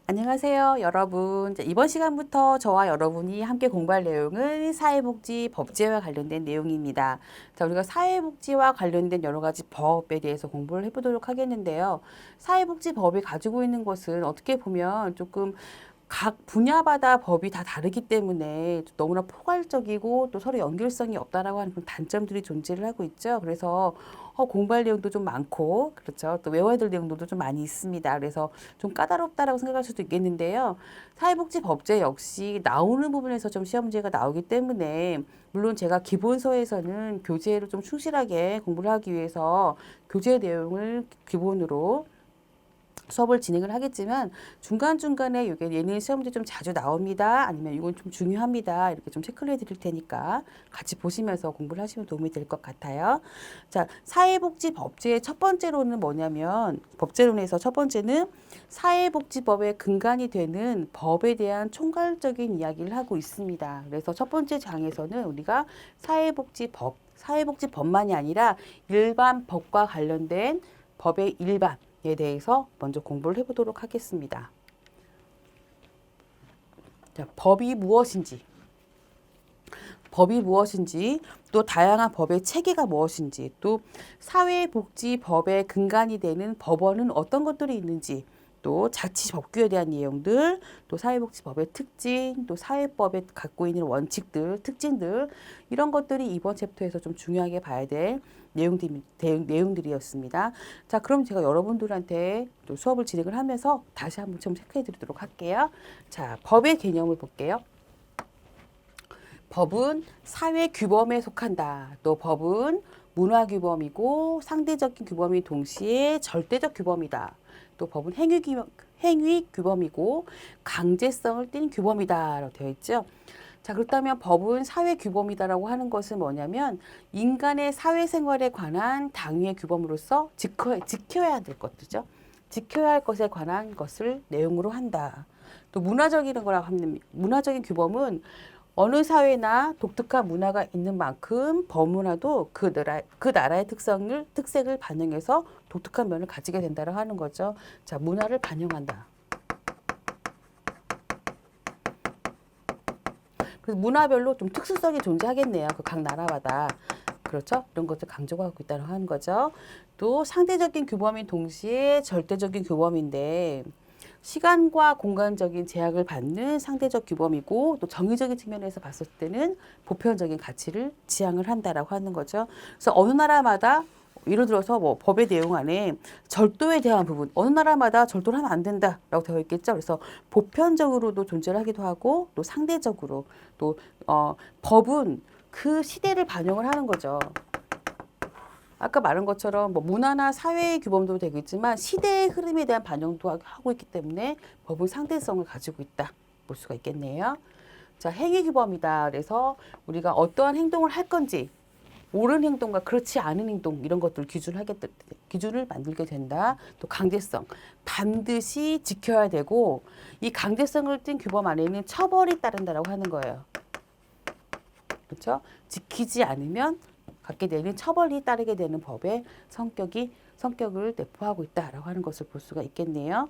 안녕하세요, 여러분. 이번 시간부터 저와 여러분이 함께 공부할 내용은 사회복지 법제와 관련된 내용입니다. 자, 우리가 사회복지와 관련된 여러 가지 법에 대해서 공부를 해보도록 하겠는데요. 사회복지법이 가지고 있는 것은 어떻게 보면 조금 각 분야마다 법이 다 다르기 때문에 너무나 포괄적이고 또 서로 연결성이 없다라고 하는 그런 단점들이 존재를 하고 있죠. 그래서 공부할 내용도 좀 많고, 그렇죠. 또 외워야 될 내용도 좀 많이 있습니다. 그래서 좀 까다롭다라고 생각할 수도 있겠는데요. 사회복지법제 역시 나오는 부분에서 좀 시험 문제가 나오기 때문에 물론 제가 기본서에서는 교재로 좀 충실하게 공부를 하기 위해서 교재 내용을 기본으로 수업을 진행을 하겠지만 중간중간에 이게 얘는 시험 문제 좀 자주 나옵니다. 아니면 이건 좀 중요합니다. 이렇게 좀 체크를 해드릴 테니까 같이 보시면서 공부를 하시면 도움이 될 것 같아요. 자, 사회복지법제의 첫 번째로는 뭐냐면 법제론에서 첫 번째는 사회복지법의 근간이 되는 법에 대한 총괄적인 이야기를 하고 있습니다. 그래서 첫 번째 장에서는 우리가 사회복지법만이 아니라 일반 법과 관련된 법의 일반 에 대해서 먼저 공부를 해보도록 하겠습니다. 자, 법이 무엇인지, 또 다양한 법의 체계가 무엇인지, 또 사회복지법의 근간이 되는 법원은 어떤 것들이 있는지, 또 자치법규에 대한 내용들, 또 사회복지법의 특징, 또 사회법에 갖고 있는 원칙들, 특징들 이런 것들이 이번 챕터에서 좀 중요하게 봐야 될 내용들이었습니다. 자, 그럼 제가 여러분들한테 또 수업을 진행을 하면서 다시 한번 좀 체크해 드리도록 할게요. 자, 법의 개념을 볼게요. 법은 사회 규범에 속한다. 또 법은 문화 규범이고 상대적인 규범이 동시에 절대적 규범이다. 또 법은 행위 규범이고 강제성을 띤 규범이다. 라고 되어 있죠. 자, 그렇다면 법은 사회 규범이다라고 하는 것은 뭐냐면 인간의 사회생활에 관한 당위의 규범으로서 지켜야 될 것들이죠. 지켜야 할 것에 관한 것을 내용으로 한다. 또 문화적인 규범은 어느 사회나 독특한 문화가 있는 만큼 법문화도 그 나라의 특색을 반영해서 독특한 면을 가지게 된다고 하는 거죠. 자, 문화를 반영한다. 그래서 문화별로 좀 특수성이 존재하겠네요. 그 각 나라마다. 그렇죠? 이런 것들 강조하고 있다고 하는 거죠. 또 상대적인 규범인 동시에 절대적인 규범인데 시간과 공간적인 제약을 받는 상대적 규범이고 또 정의적인 측면에서 봤을 때는 보편적인 가치를 지향을 한다라고 하는 거죠. 그래서 어느 나라마다 예를 들어서 뭐 법의 내용 안에 절도에 대한 부분 어느 나라마다 절도를 하면 안 된다라고 되어 있겠죠. 그래서 보편적으로도 존재를 하기도 하고 또 상대적으로 또 법은 그 시대를 반영을 하는 거죠. 아까 말한 것처럼 뭐 문화나 사회의 규범도 되고 있지만 시대의 흐름에 대한 반영도 하고 있기 때문에 법은 상대성을 가지고 있다 볼 수가 있겠네요. 자, 행위 규범이다. 그래서 우리가 어떠한 행동을 할 건지 옳은 행동과 그렇지 않은 행동 이런 것들 기준을 만들게 된다. 또 강제성 반드시 지켜야 되고 이 강제성을 띈 규범 안에는 처벌이 따른다라고 하는 거예요. 그렇죠? 지키지 않으면 갖게 되는 처벌이 따르게 되는 법의 성격을 내포하고 있다라고 하는 것을 볼 수가 있겠네요.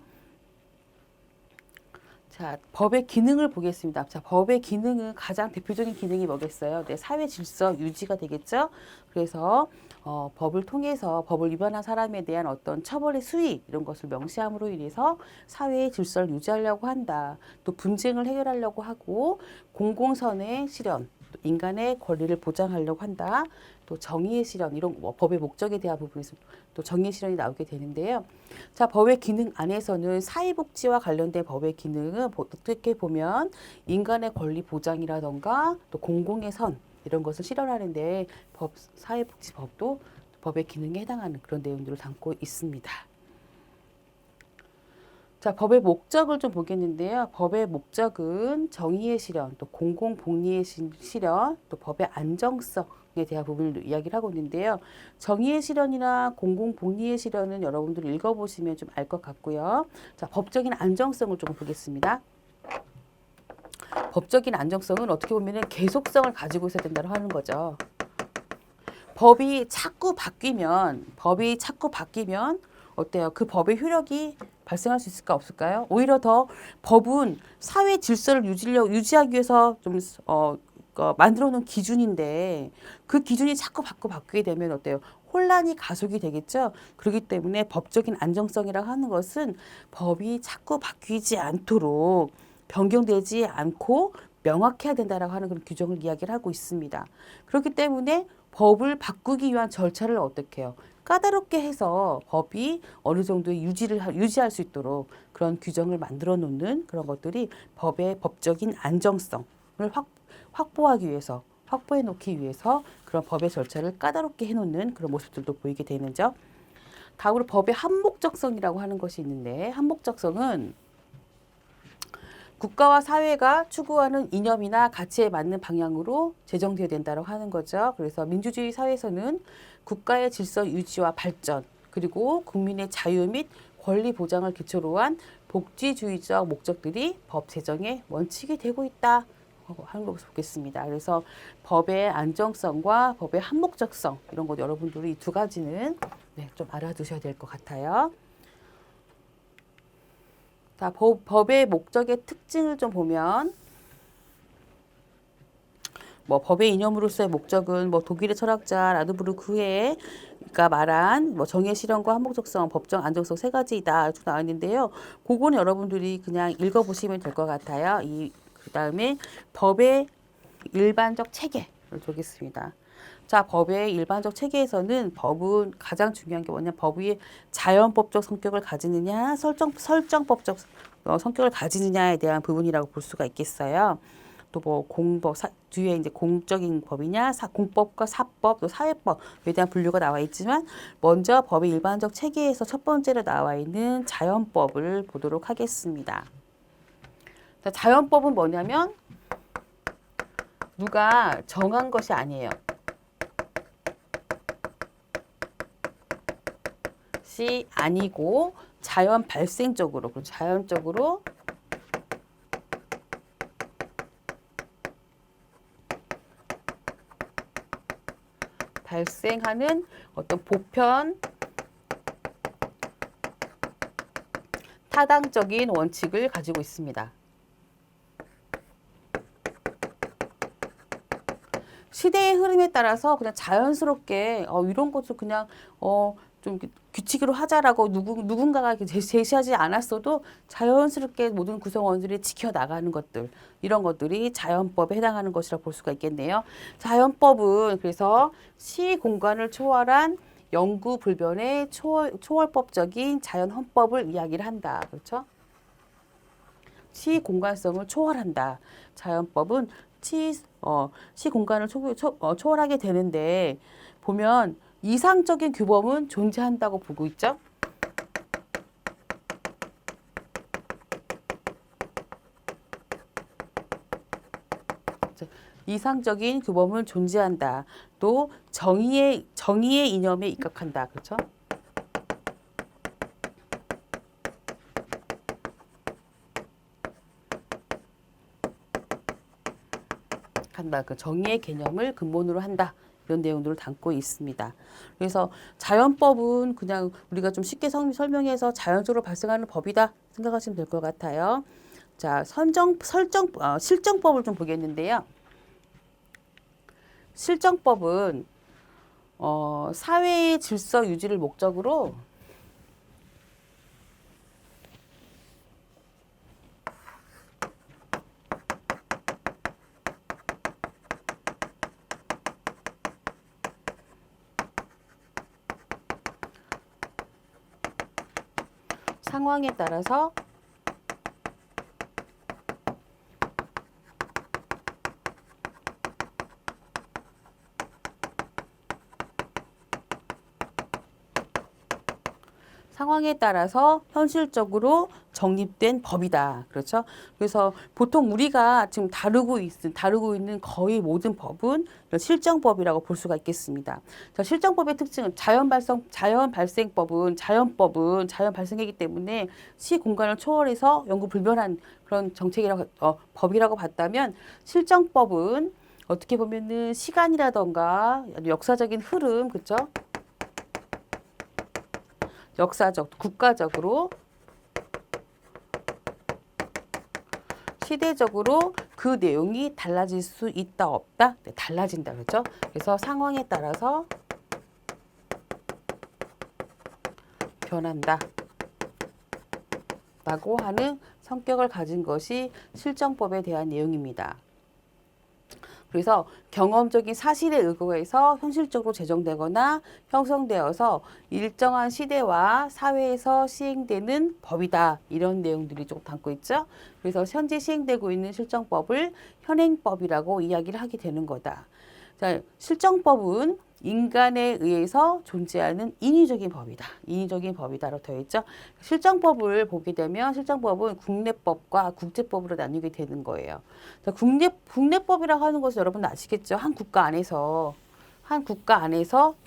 자, 법의 기능을 보겠습니다. 자, 법의 기능은 가장 대표적인 기능이 뭐겠어요? 네, 사회 질서 유지가 되겠죠? 그래서 법을 통해서 법을 위반한 사람에 대한 어떤 처벌의 수위 이런 것을 명시함으로 인해서 사회의 질서를 유지하려고 한다. 또 분쟁을 해결하려고 하고 공공선의 실현, 또 인간의 권리를 보장하려고 한다. 또 정의의 실현 이런 법의 목적에 대한 부분에서 또 정의의 실현이 나오게 되는데요. 자, 법의 기능 안에서는 사회복지와 관련된 법의 기능은 어떻게 보면 인간의 권리 보장이라던가 또 공공의 선 이런 것을 실현하는데 사회복지법도 법의 기능에 해당하는 그런 내용들을 담고 있습니다. 자, 법의 목적을 좀 보겠는데요. 법의 목적은 정의의 실현, 또 공공복리의 실현, 또 법의 안정성에 대한 부분을 이야기를 하고 있는데요. 정의의 실현이나 공공복리의 실현은 여러분들 읽어보시면 좀 알 것 같고요. 자, 법적인 안정성을 조금 보겠습니다. 법적인 안정성은 어떻게 보면 계속성을 가지고 있어야 된다고 하는 거죠. 법이 자꾸 바뀌면 어때요? 그 법의 효력이 발생할 수 있을까 없을까요? 오히려 더 법은 사회 질서를 유지하기 위해서 좀 만들어 놓은 기준인데 그 기준이 자꾸 바뀌게 되면 어때요? 혼란이 가속이 되겠죠. 그렇기 때문에 법적인 안정성이라고 하는 것은 법이 자꾸 바뀌지 않도록 변경되지 않고 명확해야 된다라고 하는 그런 규정을 이야기를 하고 있습니다. 그렇기 때문에 법을 바꾸기 위한 절차를 어떻게 해요? 까다롭게 해서 법이 어느 정도의 유지할 수 있도록 그런 규정을 만들어 놓는 그런 것들이 법의 법적인 안정성을 확보하기 위해서 확보해 놓기 위해서 그런 법의 절차를 까다롭게 해놓는 그런 모습들도 보이게 되는죠. 다음으로 법의 한목적성이라고 하는 것이 있는데 한목적성은 국가와 사회가 추구하는 이념이나 가치에 맞는 방향으로 제정되어야 된다고 하는 거죠. 그래서 민주주의 사회에서는 국가의 질서 유지와 발전, 그리고 국민의 자유 및 권리 보장을 기초로 한 복지주의적 목적들이 법 제정의 원칙이 되고 있다 하는 것을 보겠습니다. 그래서 법의 안정성과 법의 한목적성 이런 것 여러분들이 이 두 가지는 좀 알아두셔야 될 것 같아요. 자, 법의 목적의 특징을 좀 보면 법의 이념으로서의 목적은 독일의 철학자 라드부르크헤가 말한 정의 실현과 한목적성, 법정 안정성 세 가지이다 쭉 나와 있는데요. 그거는 여러분들이 그냥 읽어보시면 될 것 같아요. 그다음에 법의 일반적 체계를 보겠습니다. 자, 법의 일반적 체계에서는 법은 가장 중요한 게 뭐냐? 법이 자연법적 성격을 가지느냐, 설정법적 성격을 가지느냐에 대한 부분이라고 볼 수가 있겠어요. 또 뒤에 이제 공적인 법이냐, 공법과 사법, 또 사회법에 대한 분류가 나와 있지만, 먼저 법의 일반적 체계에서 첫 번째로 나와 있는 자연법을 보도록 하겠습니다. 자, 자연법은 뭐냐면, 누가 정한 것이 아니에요. 아니고 자연 발생적으로 자연적으로 발생하는 어떤 보편 타당적인 원칙을 가지고 있습니다. 시대의 흐름에 따라서 그냥 자연스럽게 이런 것도 그냥 좀 규칙으로 하자라고 누군가가 제시하지 않았어도 자연스럽게 모든 구성원들이 지켜나가는 것들, 이런 것들이 자연법에 해당하는 것이라고 볼 수가 있겠네요. 자연법은 그래서 시 공간을 초월한 영구불변의 초월법적인 자연 헌법을 이야기를 한다. 그렇죠? 시 공간성을 초월한다. 자연법은 시 공간을 초월하게 되는데 보면 이상적인 규범은 존재한다고 보고 있죠. 이상적인 규범은 존재한다. 또 정의의 이념에 입각한다. 그렇죠? 그 정의의 개념을 근본으로 한다. 이런 내용들을 담고 있습니다. 그래서 자연법은 그냥 우리가 좀 쉽게 설명해서 자연적으로 발생하는 법이다 생각하시면 될 것 같아요. 자, 실정법을 좀 보겠는데요. 실정법은 사회의 질서 유지를 목적으로 상황에 따라서 현실적으로 정립된 법이다. 그렇죠? 그래서 보통 우리가 지금 다루고 있는 거의 모든 법은 실정법이라고 볼 수가 있겠습니다. 자, 실정법의 특징은 자연 발생법은 자연 발생이기 때문에 시 공간을 초월해서 영구불변한 그런 법이라고 봤다면 실정법은 어떻게 보면은 시간이라던가 역사적인 흐름, 그렇죠? 국가적으로 시대적으로 그 내용이 달라질 수 있다 없다? 네, 달라진다 그렇죠? 그래서 상황에 따라서 변한다 라고 하는 성격을 가진 것이 실정법에 대한 내용입니다. 그래서 경험적인 사실에 의거해서 현실적으로 제정되거나 형성되어서 일정한 시대와 사회에서 시행되는 법이다. 이런 내용들이 조금 담고 있죠. 그래서 현재 시행되고 있는 실정법을 현행법이라고 이야기를 하게 되는 거다. 자, 실정법은 인간에 의해서 존재하는 인위적인 법이다. 인위적인 법이다라고 되어 있죠. 실정법을 보게 되면 실정법은 국내법과 국제법으로 나뉘게 되는 거예요. 자, 국내법이라고 하는 것은 여러분 아시겠죠? 한 국가 안에서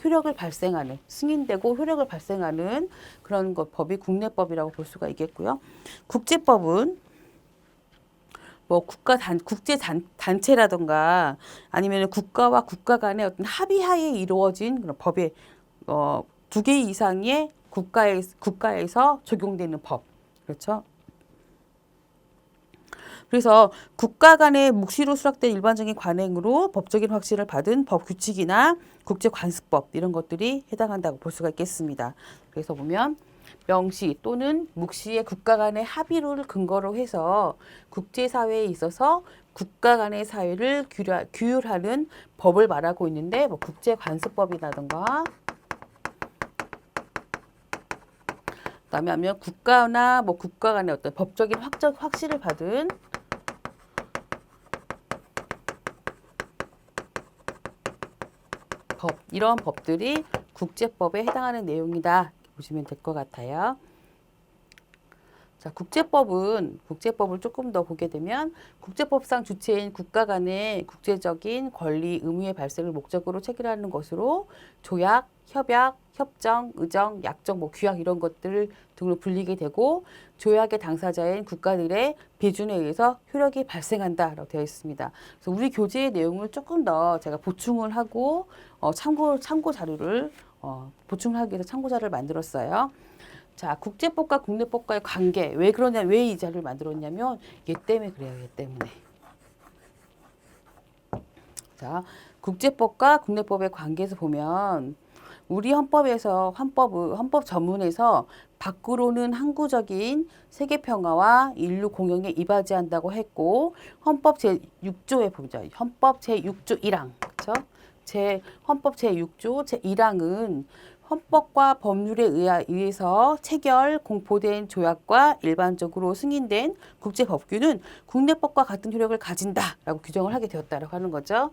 효력을 발생하는, 승인되고 효력을 발생하는 그런 법이 국내법이라고 볼 수가 있겠고요. 국제법은 뭐 국제 단체라던가 아니면 국가와 국가 간의 어떤 합의하에 이루어진 그런 법의 2개 이상의 국가에서 적용되는 법. 그렇죠? 그래서 국가 간의 묵시로 수락된 일반적인 관행으로 법적인 확신을 받은 법 규칙이나 국제관습법 이런 것들이 해당한다고 볼 수가 있겠습니다. 그래서 보면 명시 또는 묵시의 국가 간의 합의를 근거로 해서 국제사회에 있어서 국가 간의 사회를 규율하는 법을 말하고 있는데 뭐 국제관습법이라든가 그다음에 하면 국가나 뭐 국가 간의 어떤 법적인 확신을 받은 법 이런 법들이 국제법에 해당하는 내용이다. 보시면 될 것 같아요. 자, 국제법을 조금 더 보게 되면 국제법상 주체인 국가 간의 국제적인 권리, 의무의 발생을 목적으로 체결하는 것으로 조약, 협약, 협정, 의정, 약정, 뭐 규약 이런 것들 등으로 불리게 되고 조약의 당사자인 국가들의 비준에 의해서 효력이 발생한다라고 되어 있습니다. 그래서 우리 교재의 내용을 조금 더 제가 보충을 하고 참고 자료를 보충하기 위해서 참고 자료를 만들었어요. 자, 국제법과 국내법과의 관계. 왜 그러냐, 왜 이 자료를 만들었냐면, 얘 때문에 그래요, 얘 때문에. 자, 국제법과 국내법의 관계에서 보면, 우리 헌법 전문에서 밖으로는 항구적인 세계 평화와 인류 공영에 이바지한다고 했고, 헌법 제6조에 보죠. 헌법 제6조 1항. 그렇죠? 헌법 제6조 제1항은 헌법과 법률에 의해서 체결, 공포된 조약과 일반적으로 승인된 국제법규는 국내법과 같은 효력을 가진다라고 규정을 하게 되었다라고 하는 거죠.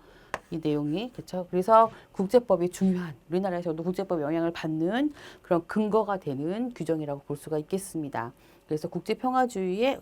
이 내용이 그렇죠. 그래서 국제법이 중요한 우리나라에서도 국제법 영향을 받는 그런 근거가 되는 규정이라고 볼 수가 있겠습니다. 그래서 국제평화주의와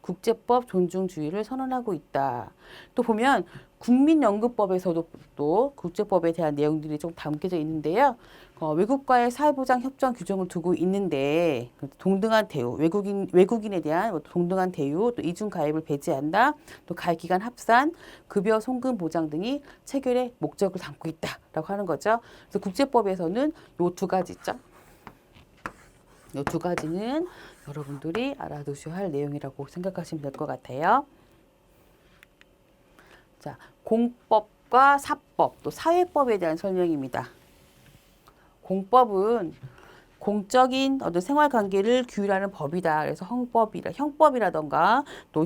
국제법 존중주의를 선언하고 있다. 또 보면 국민연금법에서도 또 국제법에 대한 내용들이 좀 담겨져 있는데요. 외국과의 사회보장 협정 규정을 두고 있는데 동등한 대우, 외국인에 대한 동등한 대우, 또 이중 가입을 배제한다, 또 가입 기간 합산, 급여 송금 보장 등이 체결의 목적을 담고 있다라고 하는 거죠. 그래서 국제법에서는 요 두 가지 있죠. 요 두 가지는 여러분들이 알아두셔야 할 내용이라고 생각하시면 될 것 같아요. 자, 공법과 사법, 또 사회법에 대한 설명입니다. 공법은 공적인 어떤 생활 관계를 규율하는 법이다. 그래서 형법이라던가 또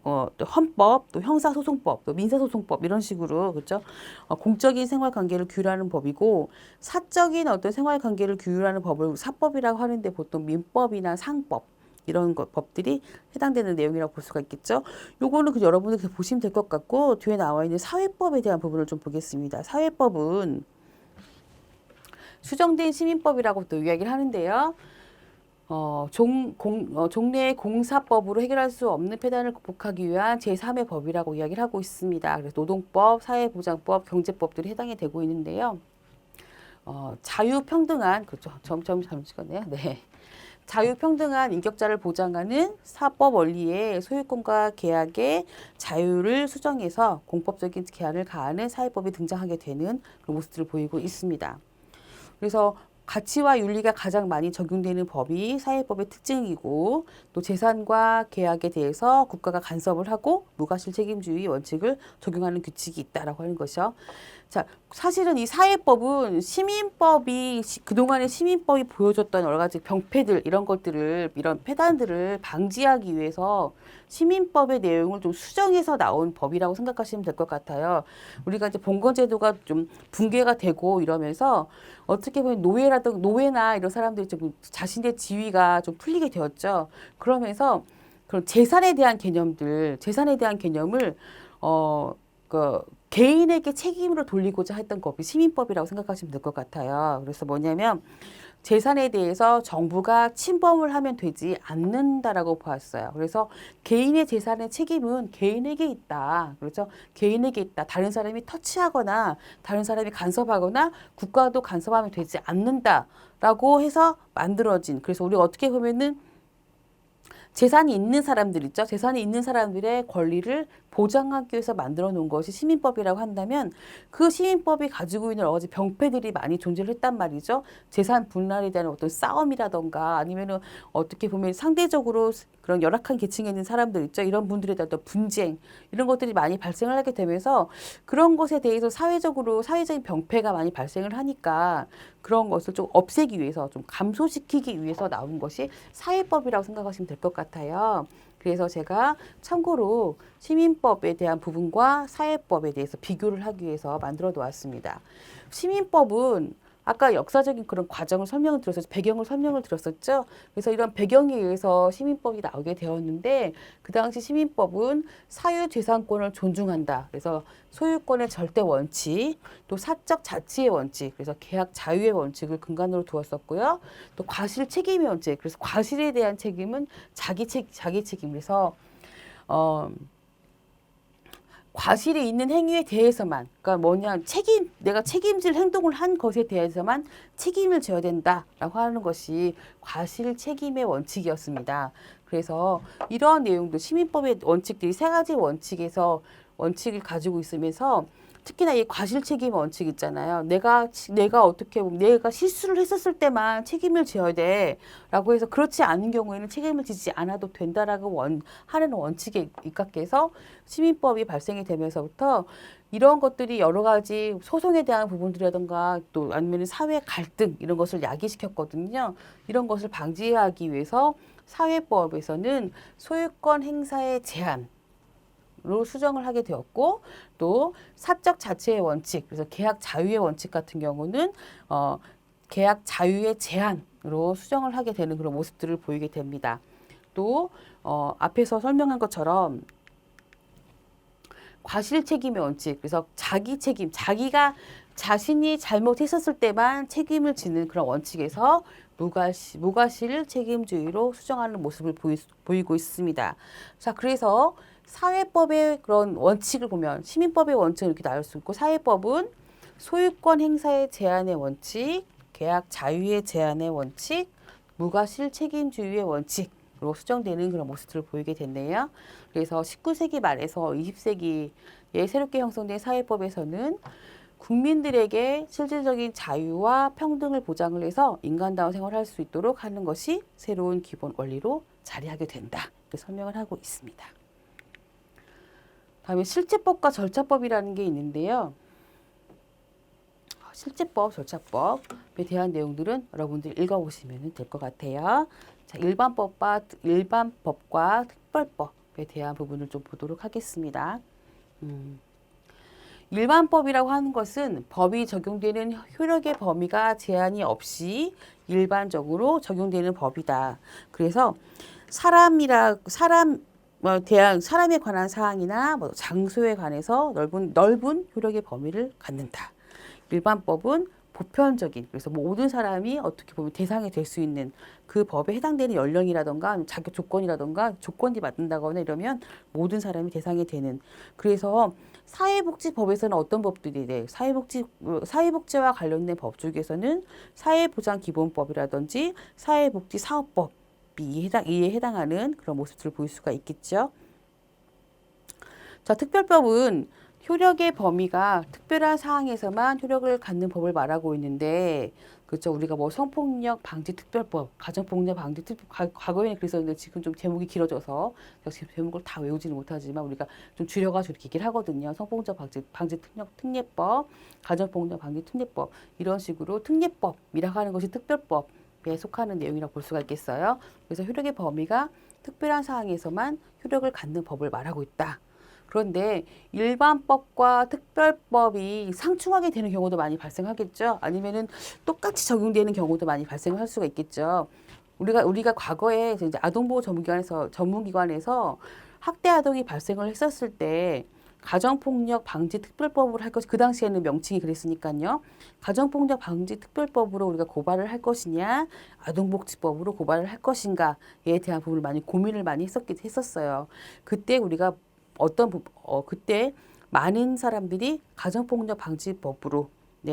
또 헌법, 또 형사소송법, 또 민사소송법 이런 식으로 그렇죠. 공적인 생활 관계를 규율하는 법이고 사적인 어떤 생활 관계를 규율하는 법을 사법이라고 하는데 보통 민법이나 상법 이런 법들이 해당되는 내용이라고 볼 수가 있겠죠. 요거는 여러분들 보시면 될 것 같고 뒤에 나와 있는 사회법에 대한 부분을 좀 보겠습니다. 사회법은 수정된 시민법이라고 또 이야기를 하는데요. 종래의 공사법으로 해결할 수 없는 폐단을 극복하기 위한 제3의 법이라고 이야기를 하고 있습니다. 그래서 노동법, 사회보장법, 경제법들이 해당이 되고 있는데요. 자유평등한, 그렇죠. 잠시만요. 네. 자유평등한 인격자를 보장하는 사법 원리의 소유권과 계약의 자유를 수정해서 공법적인 개한을 가하는 사회법이 등장하게 되는 그런 모습들을 보이고 있습니다. 그래서 가치와 윤리가 가장 많이 적용되는 법이 사회법의 특징이고 또 재산과 계약에 대해서 국가가 간섭을 하고 무과실 책임주의 원칙을 적용하는 규칙이 있다라고 하는 것이죠. 자, 사실은 이 사회법은 시민법이 그동안의 시민법이 보여줬던 여러 가지 병폐들 이런 것들을 이런 폐단들을 방지하기 위해서 시민법의 내용을 좀 수정해서 나온 법이라고 생각하시면 될 것 같아요. 우리가 이제 봉건제도가 좀 붕괴가 되고 이러면서 어떻게 보면 노예나 이런 사람들이 좀 자신의 지위가 좀 풀리게 되었죠. 그러면서 그런 재산에 대한 개념을 그 개인에게 책임으로 돌리고자 했던 법이 시민법이라고 생각하시면 될 것 같아요. 그래서 뭐냐면 재산에 대해서 정부가 침범을 하면 되지 않는다라고 보았어요. 그래서 개인의 재산의 책임은 개인에게 있다. 그렇죠? 개인에게 있다. 다른 사람이 터치하거나 다른 사람이 간섭하거나 국가도 간섭하면 되지 않는다라고 해서 만들어진. 그래서 우리가 어떻게 보면은 재산이 있는 사람들 있죠. 재산이 있는 사람들의 권리를 보장하기 위해서 만들어 놓은 것이 시민법이라고 한다면 그 시민법이 가지고 있는 여러 가지 병폐들이 많이 존재를 했단 말이죠. 재산 분할에 대한 어떤 싸움이라던가 아니면은 어떻게 보면 상대적으로 그런 열악한 계층에 있는 사람들 있죠. 이런 분들에 대한 어떤 분쟁 이런 것들이 많이 발생을 하게 되면서 그런 것에 대해서 사회적인 병폐가 많이 발생을 하니까 그런 것을 좀 없애기 위해서 좀 감소시키기 위해서 나온 것이 사회법이라고 생각하시면 될 것 같아요. 그래서 제가 참고로 시민법에 대한 부분과 사회법에 대해서 비교를 하기 위해서 만들어 놓았습니다. 시민법은 아까 역사적인 그런 과정을 배경을 설명을 드렸었죠. 그래서 이런 배경에 의해서 시민법이 나오게 되었는데 그 당시 시민법은 사유재산권을 존중한다. 그래서 소유권의 절대 원칙, 또 사적 자치의 원칙, 그래서 계약 자유의 원칙을 근간으로 두었었고요. 또 과실 책임의 원칙, 그래서 과실에 대한 책임은 자기 책임. 그래서 과실이 있는 행위에 대해서만, 그러니까 내가 책임질 행동을 한 것에 대해서만 책임을 져야 된다라고 하는 것이 과실 책임의 원칙이었습니다. 그래서 이러한 내용도 시민법의 원칙들이 세 가지 원칙을 가지고 있으면서 특히나 이 과실 책임 원칙 있잖아요. 내가 어떻게 보면 내가 실수를 했었을 때만 책임을 져야 돼라고 해서 그렇지 않은 경우에는 책임을 지지 않아도 된다라고 하는 원칙에 입각해서 시민법이 발생이 되면서부터 이런 것들이 여러 가지 소송에 대한 부분들이라든가 또 아니면 사회 갈등 이런 것을 야기시켰거든요. 이런 것을 방지하기 위해서 사회법에서는 소유권 행사의 제한 로 수정을 하게 되었고 또 사적 자치의 원칙 그래서 계약 자유의 원칙 같은 경우는 계약 자유의 제한으로 수정을 하게 되는 그런 모습들을 보이게 됩니다. 또 앞에서 설명한 것처럼 과실 책임의 원칙 그래서 자기가 자신이 잘못했었을 때만 책임을 지는 그런 원칙에서 무과실 책임주의로 수정하는 모습을 보이고 있습니다. 자, 그래서 사회법의 그런 원칙을 보면 시민법의 원칙을 이렇게 나눌 수 있고 사회법은 소유권 행사의 제한의 원칙, 계약 자유의 제한의 원칙, 무과실 책임주의의 원칙으로 수정되는 그런 모습들을 보이게 됐네요. 그래서 19세기 말에서 20세기에 새롭게 형성된 사회법에서는 국민들에게 실질적인 자유와 평등을 보장을 해서 인간다운 생활을 할 수 있도록 하는 것이 새로운 기본 원리로 자리하게 된다. 이렇게 설명을 하고 있습니다. 다음에 실제법과 절차법이라는 게 있는데요. 실제법, 절차법에 대한 내용들은 여러분들 읽어보시면 될 것 같아요. 자, 일반법과 특별법에 대한 부분을 좀 보도록 하겠습니다. 일반법이라고 하는 것은 법이 적용되는 효력의 범위가 제한이 없이 일반적으로 적용되는 법이다. 그래서 사람에 관한 사항이나 장소에 관해서 넓은 효력의 범위를 갖는다. 일반법은 보편적인 그래서 모든 사람이 어떻게 보면 대상이 될 수 있는 그 법에 해당되는 연령이라던가 자격 조건이라던가 조건이 맞는다거나 이러면 모든 사람이 대상이 되는 그래서 사회복지법에서는 어떤 법들이 돼? 사회복지와 관련된 법 중에서는 사회보장기본법이라든지 사회복지사업법 이에 해당하는 그런 모습들을 보일 수가 있겠죠. 자, 특별법은 효력의 범위가 특별한 사항에서만 효력을 갖는 법을 말하고 있는데 그렇죠. 우리가 뭐 성폭력 방지 특별법, 가정폭력 방지 과거에는 그랬었는데 지금 좀 제목이 길어져서 제가 제목을 다 외우지는 못하지만 우리가 좀 줄여가지고 이렇게 얘기를 하거든요. 성폭력 방지 특례법, 가정폭력 방지 특례법 이런 식으로 특례법이라고 하는 것이 특별법에 속하는 내용이라고 볼 수가 있겠어요. 그래서 효력의 범위가 특별한 사항에서만 효력을 갖는 법을 말하고 있다. 그런데 일반법과 특별법이 상충하게 되는 경우도 많이 발생하겠죠. 아니면은 똑같이 적용되는 경우도 많이 발생할 수가 있겠죠. 우리가 과거에 이제 아동보호 전문기관에서 학대 아동이 발생을 했었을 때 가정폭력 방지 특별법으로 할 것, 그 당시에는 명칭이 그랬으니까요. 가정폭력 방지 특별법으로 우리가 고발을 할 것이냐, 아동복지법으로 고발을 할 것인가에 대한 부분을 많이 고민을 많이 했었어요. 그때 우리가 그때 많은 사람들이 가정폭력 방지법으로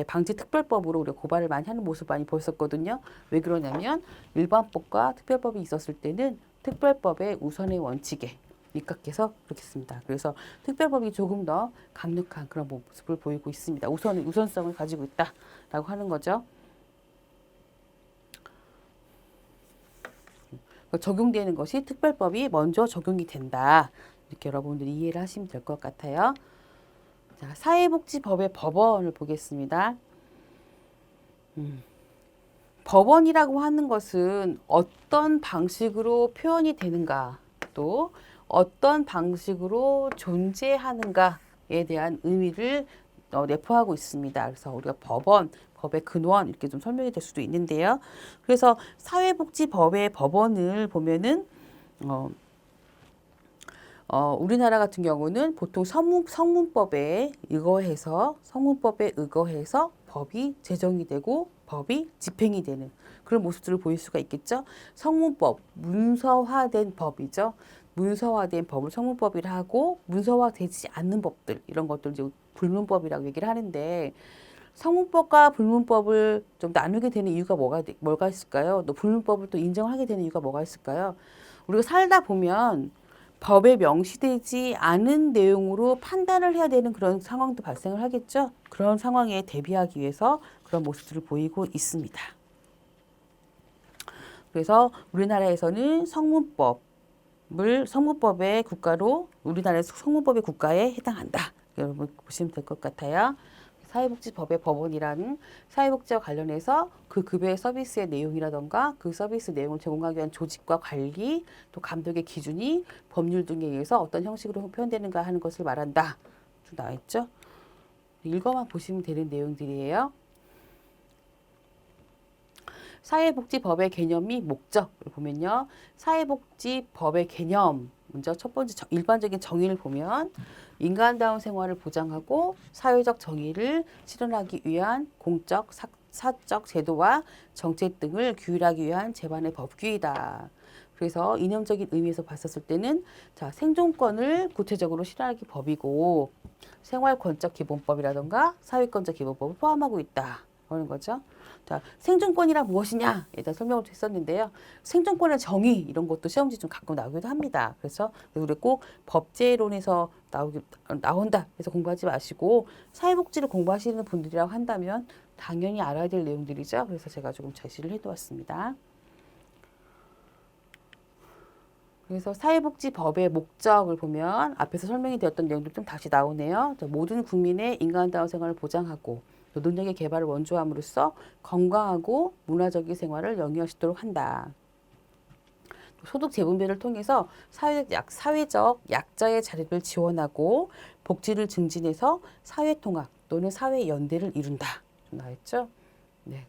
방지 특별법으로 우리가 고발을 많이 하는 모습 많이 보였었거든요. 왜 그러냐면 일반법과 특별법이 있었을 때는 특별법의 우선의 원칙에 입각해서 그렇겠습니다. 그래서 특별법이 조금 더 강력한 그런 모습을 보이고 있습니다. 우선성을 가지고 있다라고 하는 거죠. 적용되는 것이 특별법이 먼저 적용이 된다. 이렇게 여러분들이 이해를 하시면 될 것 같아요. 자, 사회복지법의 법원을 보겠습니다. 법원이라고 하는 것은 어떤 방식으로 표현이 되는가, 또 어떤 방식으로 존재하는가에 대한 의미를 내포하고 있습니다. 그래서 우리가 법의 근원 이렇게 좀 설명이 될 수도 있는데요. 그래서 사회복지법의 법원을 보면은 우리나라 같은 경우는 보통 성문법에 의거해서 법이 제정이 되고 법이 집행이 되는 그런 모습들을 보일 수가 있겠죠. 성문법, 문서화된 법이죠. 문서화된 법을 성문법이라 하고 문서화되지 않는 법들 이런 것들 이제 불문법이라고 얘기를 하는데 성문법과 불문법을 좀 나누게 되는 이유가 뭐가 있을까요? 또 불문법을 또 인정하게 되는 이유가 뭐가 있을까요? 우리가 살다 보면 법에 명시되지 않은 내용으로 판단을 해야 되는 그런 상황도 발생을 하겠죠. 그런 상황에 대비하기 위해서 그런 모습들을 보이고 있습니다. 그래서 우리나라에서는 성문법의 국가로 우리나라에서 성문법의 국가에 해당한다. 여러분 보시면 될 것 같아요. 사회복지법의 법원이라는 사회복지와 관련해서 그 급여의 서비스의 내용이라던가 그 서비스 내용을 제공하기 위한 조직과 관리, 또 감독의 기준이 법률 등에 의해서 어떤 형식으로 표현되는가 하는 것을 말한다. 좀 나와 있죠? 읽어만 보시면 되는 내용들이에요. 사회복지법의 개념이 목적을 보면요. 사회복지법의 개념, 먼저 첫 번째 일반적인 정의를 보면 인간다운 생활을 보장하고 사회적 정의를 실현하기 위한 공적, 사적 제도와 정책 등을 규율하기 위한 제반의 법규이다. 그래서 이념적인 의미에서 봤었을 때는 생존권을 구체적으로 실현하기 법이고 생활권적 기본법이라던가 사회권적 기본법을 포함하고 있다. 그런 거죠. 자, 생존권이란 무엇이냐에 대한 설명을 했었는데요. 생존권의 정의 이런 것도 시험지 좀 가끔 나오기도 합니다. 그래서 우리 꼭 법제론에서 나온다 해서 공부하지 마시고 사회복지를 공부하시는 분들이라고 한다면 당연히 알아야 될 내용들이죠. 그래서 제가 조금 제시를 해두었습니다. 그래서 사회복지법의 목적을 보면 앞에서 설명이 되었던 내용들 좀 다시 나오네요. 모든 국민의 인간다운 생활을 보장하고 노동력의 개발을 원조함으로써 건강하고 문화적인 생활을 영위할 수 있도록 한다. 소득 재분배를 통해서 사회적 약자의 자립을 지원하고 복지를 증진해서 사회통합 또는 사회연대를 이룬다. 좀 나왔죠? 네.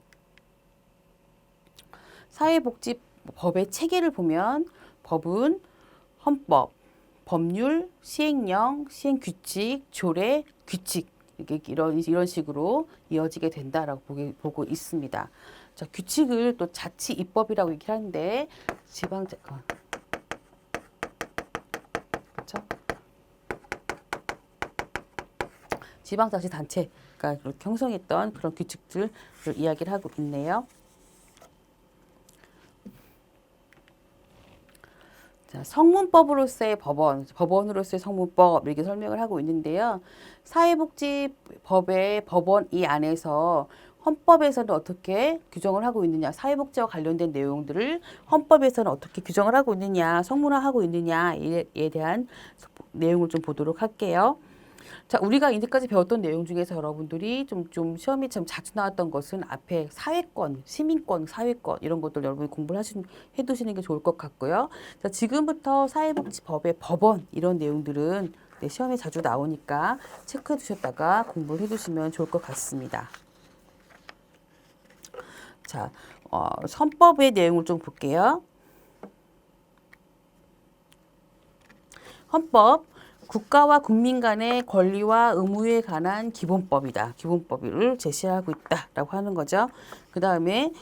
사회복지법의 체계를 보면 법은 헌법, 법률, 시행령, 시행규칙, 조례, 규칙 이런 식으로 이어지게 된다라고 보고 있습니다. 자, 규칙을 또 자치 입법이라고 얘기를 하는데 그렇죠? 지방자치단체가 형성했던 그런 규칙들을 이야기를 하고 있네요. 자, 성문법으로서의 법원으로서의 성문법 이렇게 설명을 하고 있는데요. 사회복지법의 법원 이 안에서 헌법에서는 어떻게 규정을 하고 있느냐, 사회복지와 관련된 내용들을 헌법에서는 어떻게 규정을 하고 있느냐, 성문화하고 있느냐에 대한 내용을 좀 보도록 할게요. 자, 우리가 이제까지 배웠던 내용 중에서 여러분들이 좀 시험이 참 자주 나왔던 것은 앞에 사회권, 시민권, 사회권 이런 것들 여러분이 공부를 해두시는 게 좋을 것 같고요. 자, 지금부터 사회복지법의 법원 이런 내용들은 네, 시험에 자주 나오니까 체크해 두셨다가 공부를 해두시면 좋을 것 같습니다. 자, 헌법의 내용을 좀 볼게요. 헌법. 국가와 국민 간의 권리와 의무에 관한 기본법이다. 기본법을 제시하고 있다라고 하는 거죠. 그 다음에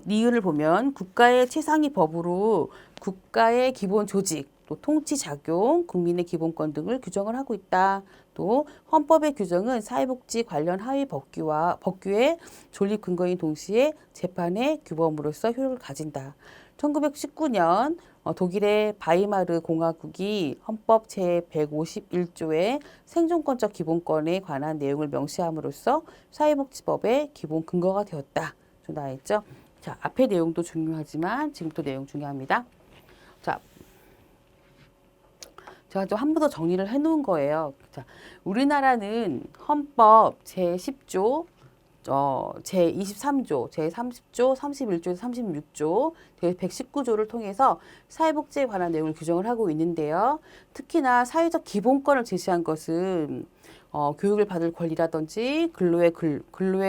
니은을 보면 국가의 최상위 법으로 국가의 기본 조직, 또 통치 작용, 국민의 기본권 등을 규정을 하고 있다. 또 헌법의 규정은 사회복지 관련 하위 법규의 존립 근거인 동시에 재판의 규범으로서 효력을 가진다. 1919년 독일의 바이마르 공화국이 헌법 제151조의 생존권적 기본권에 관한 내용을 명시함으로써 사회복지법의 기본 근거가 되었다. 좀 나와 있죠? 자, 앞의 내용도 중요하지만 지금부터 내용 중요합니다. 자, 제가 좀 한 번 더 정리를 해 놓은 거예요. 자, 우리나라는 헌법 제10조 제23조, 제30조, 31조에서 36조, 제119조를 통해서 사회복지에 관한 내용을 규정을 하고 있는데요. 특히나 사회적 기본권을 제시한 것은 교육을 받을 권리라든지 근로의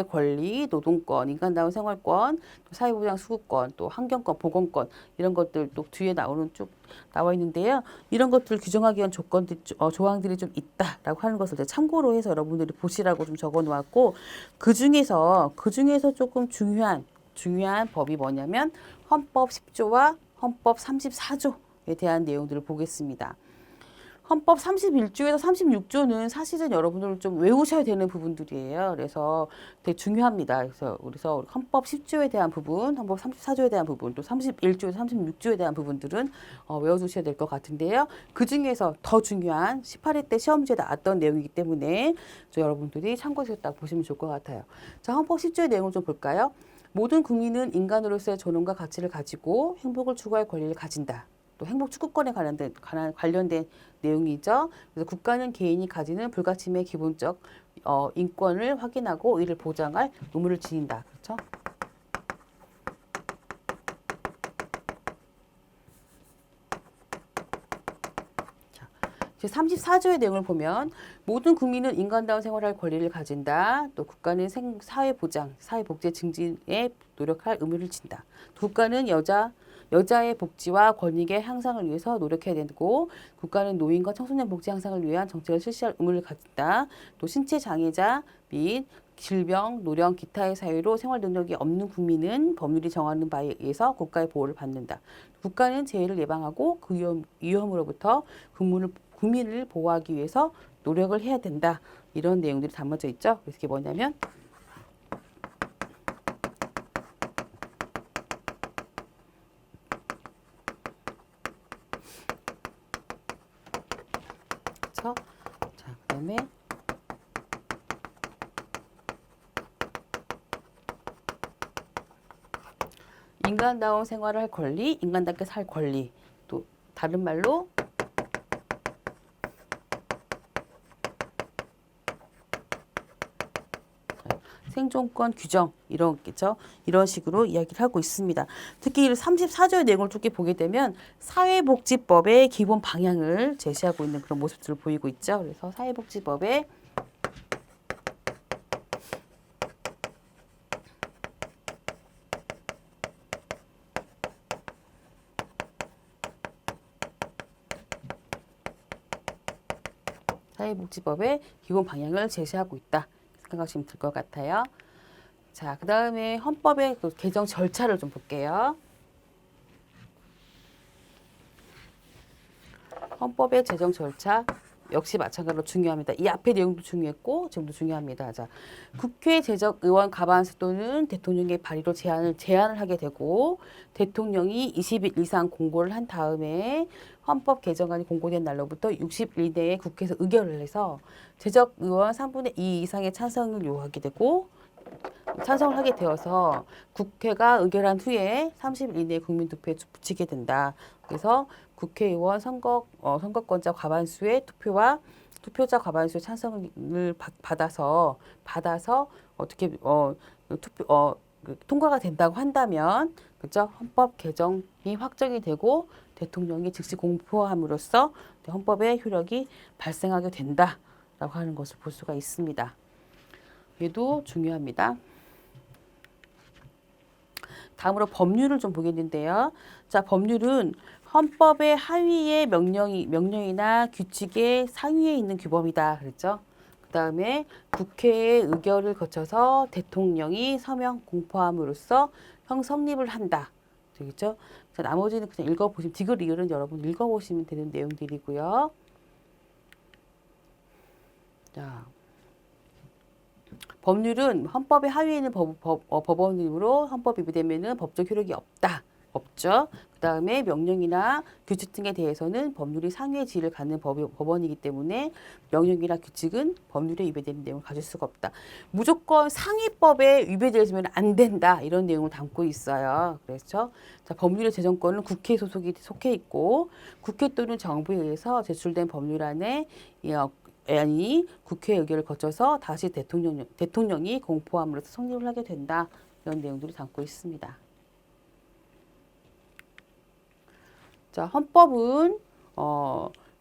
권리, 노동권, 인간다운 생활권, 또 사회보장 수급권, 또 환경권, 보건권 이런 것들도 뒤에 나와 있는데요. 이런 것들을 규정하기 위한 조항들이 좀 있다라고 하는 것을 참고로 해서 여러분들이 보시라고 좀 적어 놓았고 그 중에서 조금 중요한 법이 뭐냐면 헌법 10조와 헌법 34조에 대한 내용들을 보겠습니다. 헌법 31조에서 36조는 사실은 여러분들 좀 외우셔야 되는 부분들이에요. 그래서 되게 중요합니다. 그래서 헌법 10조에 대한 부분, 헌법 34조에 대한 부분, 또 31조에서 36조에 대한 부분들은 외워두셔야 될 것 같은데요. 그 중에서 더 중요한 18회 때 시험지에 나왔던 내용이기 때문에 여러분들이 참고하셨다고 보시면 좋을 것 같아요. 자, 헌법 10조의 내용을 좀 볼까요? 모든 국민은 인간으로서의 존엄과 가치를 가지고 행복을 추구할 권리를 가진다. 또 행복 추구권에 관련된 내용이죠. 그래서 국가는 개인이 가지는 불가침의 기본적 인권을 확인하고 이를 보장할 의무를 지닌다. 그렇죠? 자, 34조의 내용을 보면 모든 국민은 인간다운 생활할 권리를 가진다. 또 국가는 사회보장, 사회복지 증진에 노력할 의무를 진다. 국가는 여자의 복지와 권익의 향상을 위해서 노력해야 되고 국가는 노인과 청소년 복지 향상을 위한 정책을 실시할 의무를 가진다. 또 신체 장애자 및 질병, 노령, 기타의 사유로 생활 능력이 없는 국민은 법률이 정하는 바에 의해서 국가의 보호를 받는다. 국가는 재해를 예방하고 그 위험으로부터 국민을 보호하기 위해서 노력을 해야 된다. 이런 내용들이 담아져 있죠. 그래서 이게 뭐냐면 자, 그다음에 인간다운 생활을 할 권리, 인간답게 살 권리. 또 다른 말로 생존권 규정 이렇겠죠. 이런 식으로 이야기를 하고 있습니다. 특히 34조의 내용을 쭉 보게 되면 사회복지법의 기본 방향을 제시하고 있는 그런 모습들을 보이고 있죠. 그래서 사회복지법의 기본 방향을 제시하고 있다. 생각하시면 될 것 같아요. 자, 그 다음에 헌법의 그 개정 절차를 좀 볼게요. 헌법의 제정 절차 역시 마찬가지로 중요합니다. 이 앞의 내용도 중요했고 지금도 중요합니다. 자, 국회 제적 의원 과반수 또는 대통령의 발의로 제안을 하게 되고 대통령이 20일 이상 공고를 한 다음에 헌법 개정안이 공고된 날로부터 60일 내에 국회에서 의결을 해서 제적 의원 3분의 2 이상의 찬성을 요구하게 되고 찬성을 하게 되어서 국회가 의결한 후에 30일 이내에 국민투표에 붙이게 된다. 그래서 국회의원 선거권자 과반수의 투표자 과반수의 찬성을 받아서 어떻게 통과가 된다고 한다면, 그죠? 헌법 개정이 확정이 되고 대통령이 즉시 공포함으로써 헌법의 효력이 발생하게 된다라고 하는 것을 볼 수가 있습니다. 얘도 중요합니다. 다음으로 법률을 좀 보겠는데요. 자, 법률은 헌법의 하위의 명령이나 규칙의 상위에 있는 규범이다. 그랬죠? 그 다음에 국회의 의결을 거쳐서 대통령이 서명 공포함으로써 성립을 한다. 되겠죠? 자, 나머지는 그냥 읽어보시면, 디귿 리을은 여러분 읽어보시면 되는 내용들이고요. 자, 법률은 헌법의 하위에 있는 법원이므로 헌법 위배되면은 법적 효력이 없죠. 그 다음에 명령이나 규칙 등에 대해서는 법률이 상위의 지위를 갖는 법원이기 때문에 명령이나 규칙은 법률에 위배되는 내용을 가질 수가 없다. 무조건 상위법에 위배되면 안 된다. 이런 내용을 담고 있어요. 그렇죠? 자, 법률의 제정권은 국회에 속해 있고 국회 또는 정부에 의해서 제출된 법률안에 아니 국회 의결을 거쳐서 다시 대통령이 공포함으로써 성립을 하게 된다. 이런 내용들이 담고 있습니다. 자, 헌법은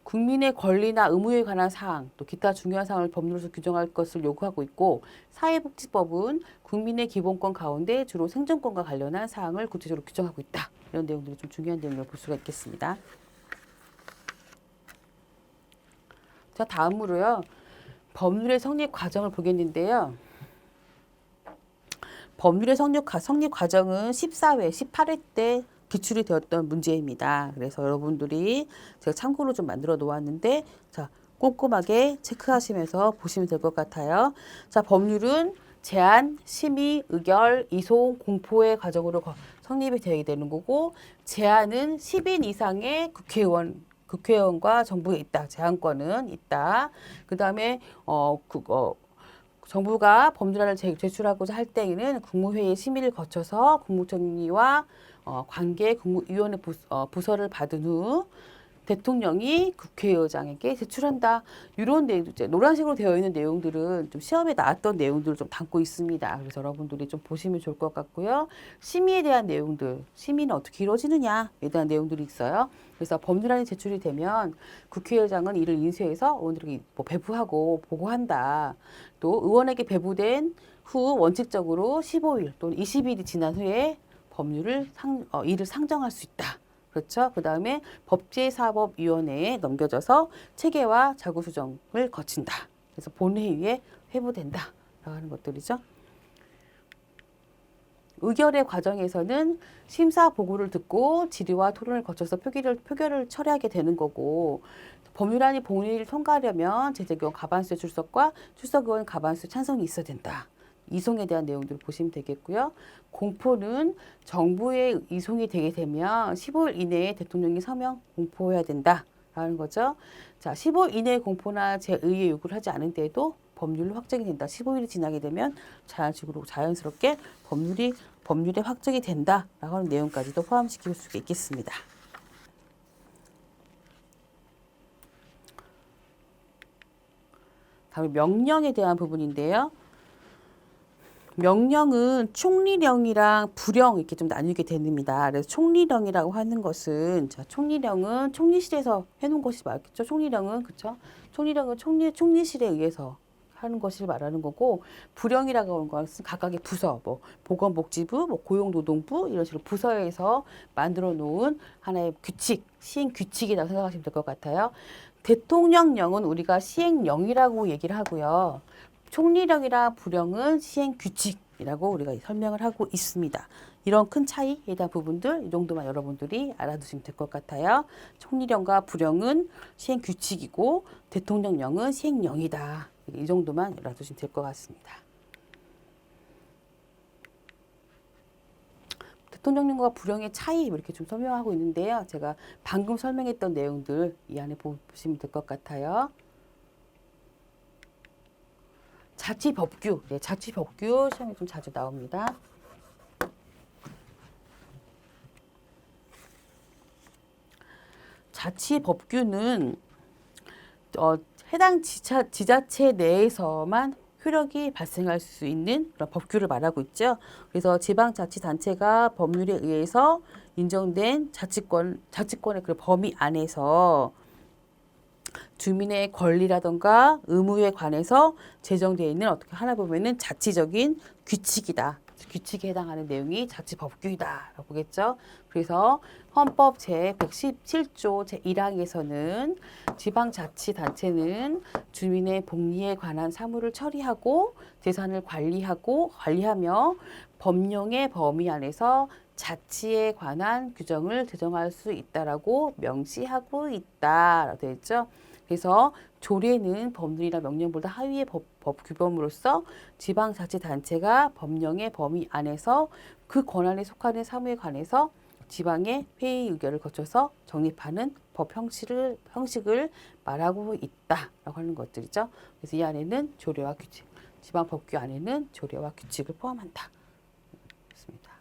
국민의 권리나 의무에 관한 사항, 또 기타 중요한 사항을 법률에서 규정할 것을 요구하고 있고, 사회복지법은 국민의 기본권 가운데 주로 생존권과 관련한 사항을 구체적으로 규정하고 있다. 이런 내용들이 좀 중요한 내용을 볼 수가 있겠습니다. 자, 다음으로요. 법률의 성립 과정을 보겠는데요. 법률의 성립 과정은 14회, 18회 때 기출이 되었던 문제입니다. 그래서 여러분들이 제가 참고로 좀 만들어 놓았는데, 자, 꼼꼼하게 체크하시면서 보시면 될 것 같아요. 자, 법률은 제안, 심의, 의결, 이송, 공포의 과정으로 성립이 되게 되는 거고, 제안은 10인 이상의 국회의원과 정부에 있다. 제안권은 있다. 그 다음에 정부가 법률안을 제출하고자 할 때에는 국무회의 심의를 거쳐서 국무총리와 관계 국무위원회 부서를 받은 후 대통령이 국회의장에게 제출한다. 이런 내용도 이제 노란색으로 되어 있는 내용들은 좀 시험에 나왔던 내용들을 좀 담고 있습니다. 그래서 여러분들이 좀 보시면 좋을 것 같고요. 심의에 대한 내용들, 심의는 어떻게 이루어지느냐에 대한 내용들이 있어요. 그래서 법률안이 제출이 되면 국회의장은 이를 인수해서 의원들에게 배부하고 보고한다. 또 의원에게 배부된 후 원칙적으로 15일 또는 20일이 지난 후에 이를 상정할 수 있다. 그렇죠. 그 다음에 법제사법위원회에 넘겨져서 체계와 자구수정을 거친다. 그래서 본회의에 회부된다. 라는 것들이죠. 의결의 과정에서는 심사 보고를 듣고 질의와 토론을 거쳐서 표결을 처리하게 되는 거고, 법률안이 본회의를 통과하려면 제적의원 과반수의 출석과 출석의원 과반수의 찬성이 있어야 된다. 이송에 대한 내용들을 보시면 되겠고요. 공포는 정부에 이송이 되게 되면 15일 이내에 대통령이 서명 공포해야 된다라는 거죠. 자, 15일 이내에 공포나 제의의 요구를 하지 않은 때에도 법률로 확정이 된다. 15일이 지나게 되면 자연스럽게 법률에 확정이 된다라고 하는 내용까지도 포함시킬 수가 있겠습니다. 다음에 명령에 대한 부분인데요. 명령은 총리령이랑 부령 이렇게 좀 나뉘게 됩니다. 그래서 총리령이라고 하는 것은, 자, 총리령은 총리실에서 해놓은 것이 맞겠죠. 총리령은, 그쵸? 총리령은 총리실에 의해서 하는 것을 말하는 거고, 부령이라고 하는 것은 각각의 부서, 뭐 보건복지부, 뭐 고용노동부 이런 식으로 부서에서 만들어 놓은 하나의 시행 규칙이라고 생각하시면 될 것 같아요. 대통령령은 우리가 시행령이라고 얘기를 하고요. 총리령이랑 부령은 시행규칙이라고 우리가 설명을 하고 있습니다. 이런 큰 차이에 대한 부분들 이 정도만 여러분들이 알아두시면 될 것 같아요. 총리령과 부령은 시행규칙이고 대통령령은 시행령이다. 이 정도만 알아두시면 될 것 같습니다. 대통령령과 부령의 차이 이렇게 좀 설명하고 있는데요. 제가 방금 설명했던 내용들 이 안에 보시면 될 것 같아요. 자치법규. 네, 자치법규 시험에 좀 자주 나옵니다. 자치법규는 해당 지자체 내에서만 효력이 발생할 수 있는 그런 법규를 말하고 있죠. 그래서 지방자치단체가 법률에 의해서 인정된 자치권의 그 범위 안에서 주민의 권리라던가 의무에 관해서 제정되어 있는 어떻게 하나 보면은 자치적인 규칙이다. 규칙에 해당하는 내용이 자치법규이다라고 보겠죠. 그래서 헌법 제117조 제1항에서는 지방자치단체는 주민의 복리에 관한 사무를 처리하고 재산을 관리하며 법령의 범위 안에서 자치에 관한 규정을 제정할 수 있다라고 명시하고 있다라고 되어 있죠. 그래서 조례는 법률이나 명령보다 하위의 법 규범으로서 지방자치단체가 법령의 범위 안에서 그 권한에 속하는 사무에 관해서 지방의 회의 의결을 거쳐서 정립하는 법 형식을 말하고 있다라고 하는 것들이죠. 그래서 이 안에는 조례와 규칙, 지방법규 안에는 조례와 규칙을 포함한다. 그렇습니다.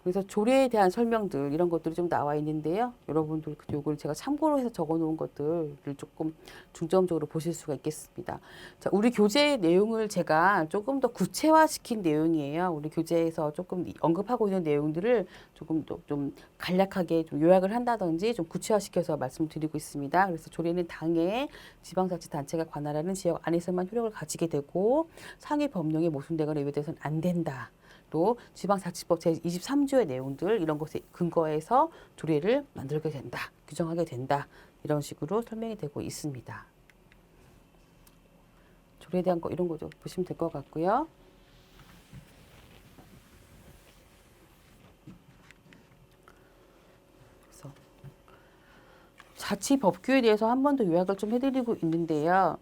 그래서 조례에 대한 설명들 이런 것들이 좀 나와 있는데요. 여러분들 요걸 제가 참고로 해서 적어 놓은 것들을 조금 중점적으로 보실 수가 있겠습니다. 자, 우리 교재 내용을 제가 조금 더 구체화시킨 내용이에요. 우리 교재에서 조금 언급하고 있는 내용들을 조금 더 좀 간략하게 좀 요약을 한다든지 좀 구체화시켜서 말씀드리고 있습니다. 그래서 조례는 당해 지방자치단체가 관할하는 지역 안에서만 효력을 가지게 되고 상위 법령에 모순되거나 위배돼서는 안 된다. 또 지방자치법 제23조의 내용들 이런 것에 근거해서 조례를 만들게 된다. 규정하게 된다. 이런 식으로 설명이 되고 있습니다. 조례에 대한 거 이런 거 좀 보시면 될 것 같고요. 그래서 자치법규에 대해서 한 번 더 요약을 좀 해드리고 있는데요.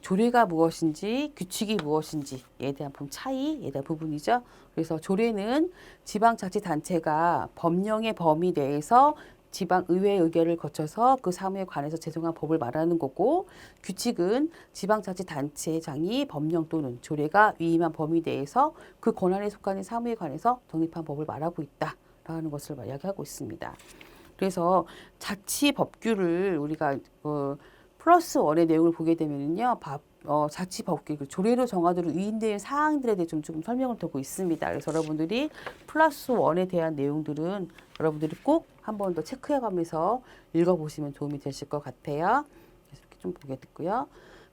조례가 무엇인지 규칙이 무엇인지에 대한 차이에 대한 부분이죠. 그래서 조례는 지방자치단체가 법령의 범위 내에서 지방의회 의결을 거쳐서 그 사무에 관해서 제정한 법을 말하는 거고, 규칙은 지방자치단체장이 법령 또는 조례가 위임한 범위 내에서 그 권한에 속하는 사무에 관해서 정립한 법을 말하고 있다라는 것을 이야기하고 있습니다. 그래서 자치법규를 우리가 플러스 원의 내용을 보게 되면요, 자치법규, 조례로 정하도록 위임된 사항들에 대해 조금 설명을 드리고 있습니다. 그래서 여러분들이 플러스 원에 대한 내용들은 여러분들이 꼭 한 번 더 체크해가면서 읽어보시면 도움이 되실 것 같아요. 그래서 이렇게 좀 보게 됐고요.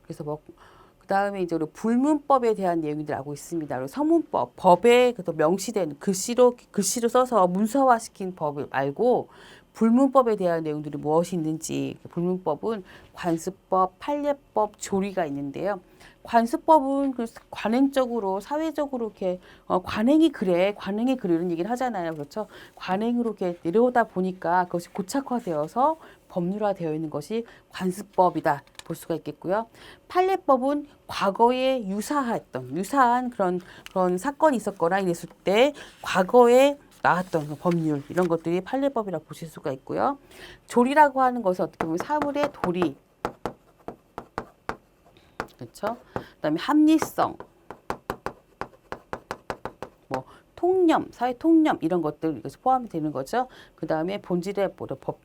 그래서 그 다음에 이제 우리 불문법에 대한 내용들 알고 있습니다. 그리고 서문법, 법에 명시된 글씨로 써서 문서화시킨 법 말고 불문법에 대한 내용들이 무엇이 있는지, 불문법은 관습법, 판례법, 조리가 있는데요. 관습법은 관행적으로, 사회적으로 이렇게 관행이 그래 이런 얘기를 하잖아요. 그렇죠? 관행으로 이렇게 내려오다 보니까 그것이 고착화되어서 법률화되어 있는 것이 관습법이다 볼 수가 있겠고요. 판례법은 과거에 유사한 그런 사건이 있었거나 이랬을 때 과거에 나왔던 그 법률 이런 것들이 판례법이라고 보실 수가 있고요. 조리라고 하는 것은 어떻게 보면 사물의 도리, 그렇죠? 그다음에 합리성, 통념, 사회 통념 이런 것들 이것이 포함이 되는 거죠. 그다음에 본질의 법,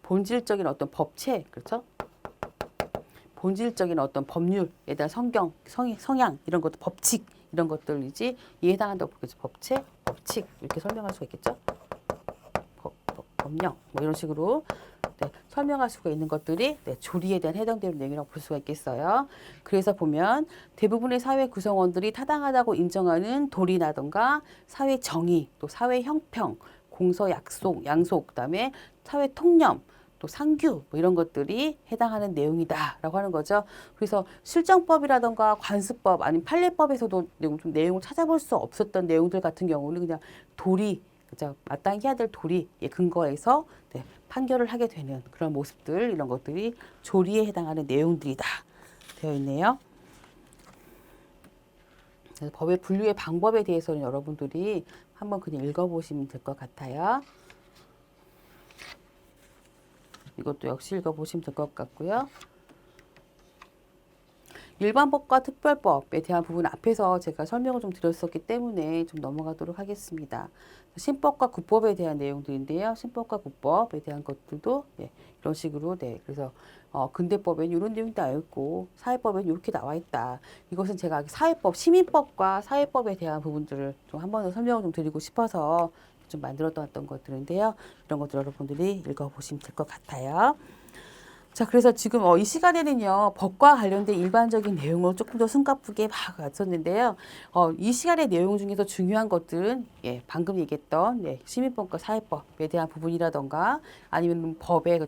본질적인 어떤 법체, 그렇죠? 본질적인 어떤 법률에 대한 성향 이런 것도 법칙 이런 것들이지 이에 해당한다고 보겠죠. 법칙 이렇게 설명할 수가 있겠죠. 법령 이런 식으로 설명할 수가 있는 것들이 조리에 대한 해당되는 내용이라고 볼 수가 있겠어요. 그래서 보면 대부분의 사회 구성원들이 타당하다고 인정하는 도리라든가 사회 정의, 또 사회 형평, 공서 양속, 그다음에 사회 통념, 또 상규 이런 것들이 해당하는 내용이다라고 하는 거죠. 그래서 실정법이라든가 관습법 아니면 판례법에서도 좀 내용을 찾아볼 수 없었던 내용들 같은 경우는 그냥 도리, 그죠? 마땅히 해야 될 도리에 근거해서 판결을 하게 되는 그런 모습들 이런 것들이 조리에 해당하는 내용들이다 되어 있네요. 그래서 법의 분류의 방법에 대해서는 여러분들이 한번 그냥 읽어보시면 될 것 같아요. 이것도 역시 읽어보시면 될 것 같고요. 일반법과 특별법에 대한 부분 앞에서 제가 설명을 좀 드렸었기 때문에 좀 넘어가도록 하겠습니다. 신법과 구법에 대한 내용들인데요. 신법과 구법에 대한 것들도 이런 식으로 그래서 근대법에는 이런 내용이 나와 있고 사회법에는 이렇게 나와 있다. 이것은 제가 사회법, 시민법과 사회법에 대한 부분들을 좀 한 번 더 설명을 좀 드리고 싶어서 좀 만들었던 것들인데요. 이런 것들 여러분들이 읽어보시면 될 것 같아요. 자, 그래서 지금 이 시간에는요, 법과 관련된 일반적인 내용을 조금 더 숨가쁘게 막 왔었는데요. 이 시간의 내용 중에서 중요한 것들은, 방금 얘기했던, 시민법과 사회법에 대한 부분이라던가, 아니면 법의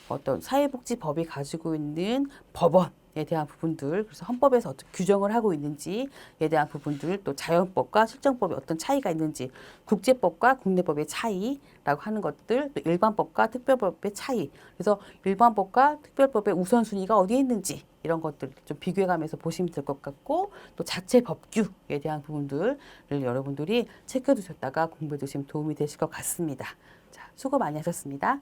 어떤 사회복지법이 가지고 있는 법원에 대한 부분들, 그래서 헌법에서 어떤 규정을 하고 있는지에 대한 부분들, 또 자연법과 실정법에 어떤 차이가 있는지, 국제법과 국내법의 차이라고 하는 것들, 또 일반법과 특별법의 차이, 그래서 일반법과 특별법의 우선순위가 어디에 있는지 이런 것들 좀 비교해가면서 보시면 될 것 같고, 또 자체 법규에 대한 부분들을 여러분들이 체크해 두셨다가 공부해 두시면 도움이 되실 것 같습니다. 자, 수고 많이 하셨습니다.